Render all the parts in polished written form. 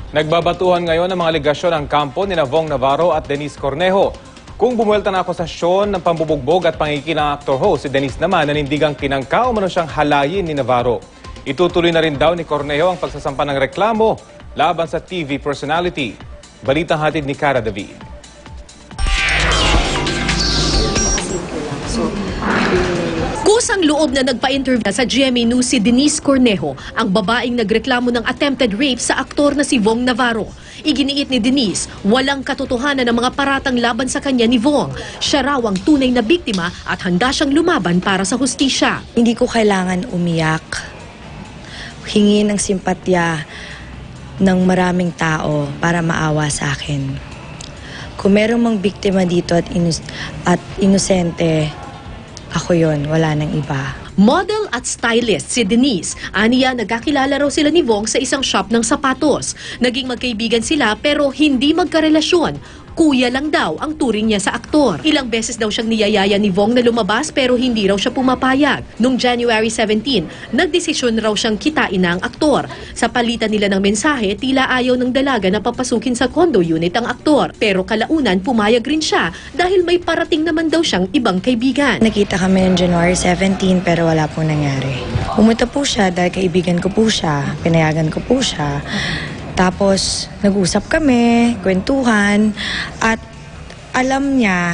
Nagbabatuhan ngayon ang mga aligasyon ng kampo ni Vong Navarro at Denise Cornejo. Kung bumuelta na akusasyon ng pambubugbog at pangikina ng actor host, si Denise naman nanindigang tinangka umano siyang halayin ni Navarro. Itutuloy na rin daw ni Cornejo ang pagsasampa ng reklamo laban sa TV personality. Balitang hatid ni Cara David. Kusang loob na nagpa-interview sa GMA News si Denise Cornejo, ang babaeng nagreklamo ng attempted rape sa aktor na si Vong Navarro. Iginiit ni Denise, walang katotohanan ng mga paratang laban sa kanya ni Vong. Siya raw ang tunay na biktima at handa siyang lumaban para sa hustisya. Hindi ko kailangan umiyak, hingi ng simpatya ng maraming tao para maawa sa akin. Kung merong mang biktima dito at inosente, ako yon, wala nang iba. Model at stylist si Denise. Aniya, nagkakilala raw sila ni Vong sa isang shop ng sapatos. Naging magkaibigan sila pero hindi magkarelasyon. Kuya lang daw ang turing niya sa aktor. Ilang beses daw siyang niyayaya ni Vong na lumabas pero hindi raw siya pumapayag. Noong January 17, nagdesisyon raw siyang kitain na ang aktor. Sa palitan nila ng mensahe, tila ayaw ng dalaga na papasukin sa condo unit ang aktor. Pero kalaunan, pumayag rin siya dahil may parating naman daw siyang ibang kaibigan. Nakita kami noong January 17 pero wala pong nangyari. Pumunta po siya dahil kaibigan ko po siya, pinayagan ko po siya. Tapos, nag-usap kami, kwentuhan, at alam niya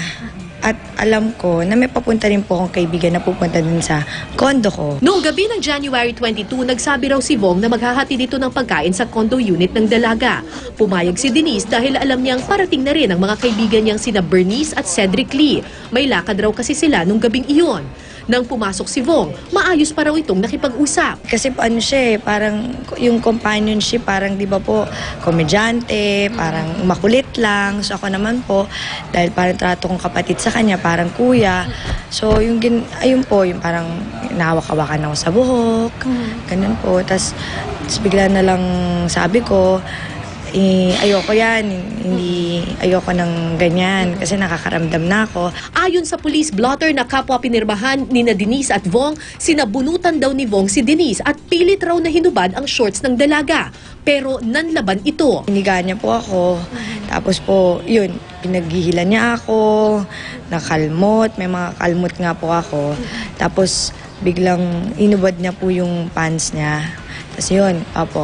at alam ko na may papunta rin po akong kaibigan na pupunta din sa condo ko. Noong gabi ng January 22, nagsabi raw si Vong na maghahati dito ng pagkain sa condo unit ng dalaga. Pumayag si Denise dahil alam niyang parating na rin ang mga kaibigan niyang sina Bernice at Cedric Lee. May lakad raw kasi sila nung gabing iyon. Nang pumasok si Vong, maayos pa raw itong nakipag-usap. Kasi ano siya parang yung companionship, parang di ba po, komedyante, parang makulit lang. So ako naman po, dahil parang trato kong kapatid sa kanya, parang kuya. So ayun po, yung parang nawak-awakan ako sa buhok, ganun po. Tapos bigla na lang sabi ko, ayoko yan, ayoko ng ganyan kasi nakakaramdam na ako. Ayon sa police blotter na kapwa pinirmahan ni Denise at Vong, sinabunutan daw ni Vong si Denise at pilit raw na hinubad ang shorts ng dalaga. Pero nanlaban ito. Hiniga niya po ako, tapos po, yun, pinaghihilan niya ako, nakalmot, may mga kalmot nga po ako. Tapos biglang inubad niya po yung pants niya. Tapos yun,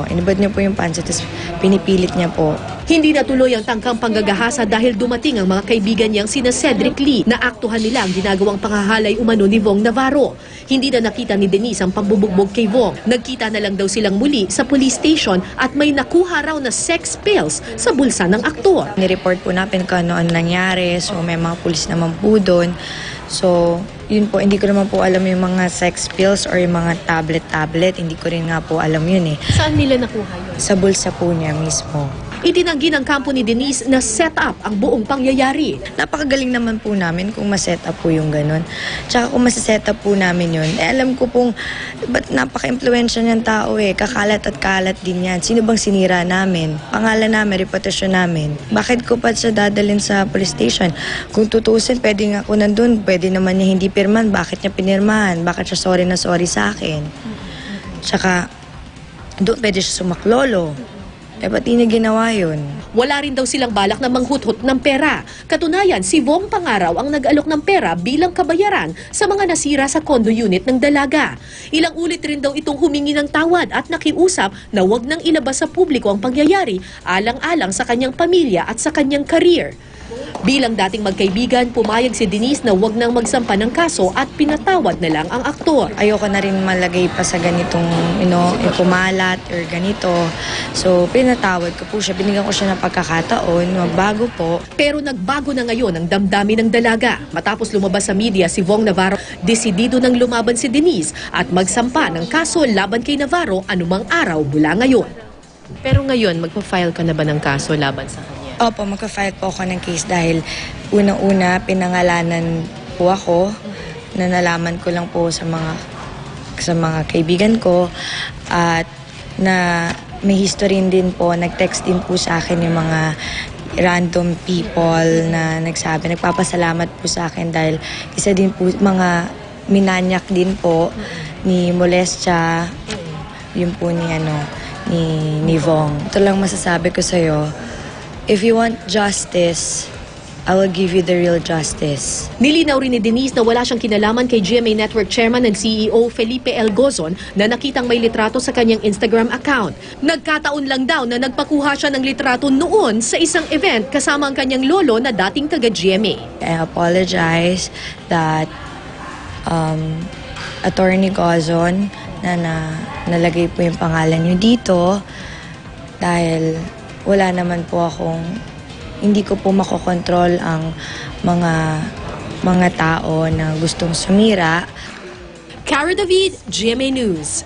inubad niya po yung pants, tapos pinipilit niya po. Hindi natuloy ang tangkang panggagahasa dahil dumating ang mga kaibigan niyang sina Cedric Lee na aktuhan nila ang ginagawang panghahalay umano ni Vong Navarro. Hindi na nakita ni Denise ang pambubugbog kay Vong. Nagkita na lang daw silang muli sa police station at may nakuha raw na sex pills sa bulsa ng aktor. Nireport po natin kung ano ang nangyari, so may mga pulis naman po doon. So, yun po, hindi ko naman po alam yung mga sex pills or yung mga tablet. Hindi ko rin nga po alam yun eh. Saan nila nakuha yun? Sa bulsa po niya mismo. Itinanggi ng kampo ni Denise na set up ang buong pangyayari. Napakagaling naman po namin kung ma-set up po yung ganun. Tsaka kung ma-set up po namin yun, alam ko pong, ba't napaka-influensya niyang tao eh. Kakalat at kalat din yan. Sino bang sinira namin? Pangalan namin, reputasyon namin. Bakit ko pa siya dadalhin sa police station? Kung tutusin, pwede nga ako nandun. Pwede naman niya hindi pirman. Bakit niya pinirmahan? Bakit siya sorry na sorry sa akin? Tsaka, doon pwede siya sumaklolo. Ba't di niya ginawa yun? Wala rin daw silang balak na manghuthot ng pera. Katunayan, si Vong Pangaraw ang nag-alok ng pera bilang kabayaran sa mga nasira sa condo unit ng dalaga. Ilang ulit rin daw itong humingi ng tawad at nakiusap na huwag nang ilabas sa publiko ang pangyayari alang-alang sa kanyang pamilya at sa kanyang career. Bilang dating magkaibigan, pumayag si Denise na huwag nang magsampa ng kaso at pinatawad na lang ang aktor. Ayoko na rin malagay pa sa ganitong, kumalat or ganito. So, pinatawad ko po siya. Binigyan ko siya ng pagkakataon, magbago po. Pero nagbago na ngayon ang damdamin ng dalaga. Matapos lumabas sa media si Vong Navarro, desidido nang lumaban si Denise at magsampa ng kaso laban kay Navarro anumang araw mula ngayon. Pero ngayon, magpa-file ka na ba ng kaso laban sa kanya? Opo, magka-file po ako ng case dahil unang-una pinangalanan po ako na nalaman ko lang po sa mga kaibigan ko at na may history din po, nag-text din po sa akin yung mga random people na nagpapasalamat po sa akin dahil isa din po mga minanyak din po ni molestya, yun po ni ni Vong. Ito lang masasabi ko sa'yo, if you want justice, I will give you the real justice. Nilinaw rin ni Denise na wala siyang kinalaman kay GMA Network Chairman and CEO Felipe L. Gozon na nakitang may litrato sa kanyang Instagram account. Nagkataon lang daw na nagpakuha siya ng litrato noon sa isang event kasama ang kanyang lolo na dating taga-GMA. I apologize that Attorney Gozon na nalagay po yung pangalan niyo dito dahil wala naman po hindi ko po makokontrol ang mga tao na gustong sumira. Cara David, GMA News.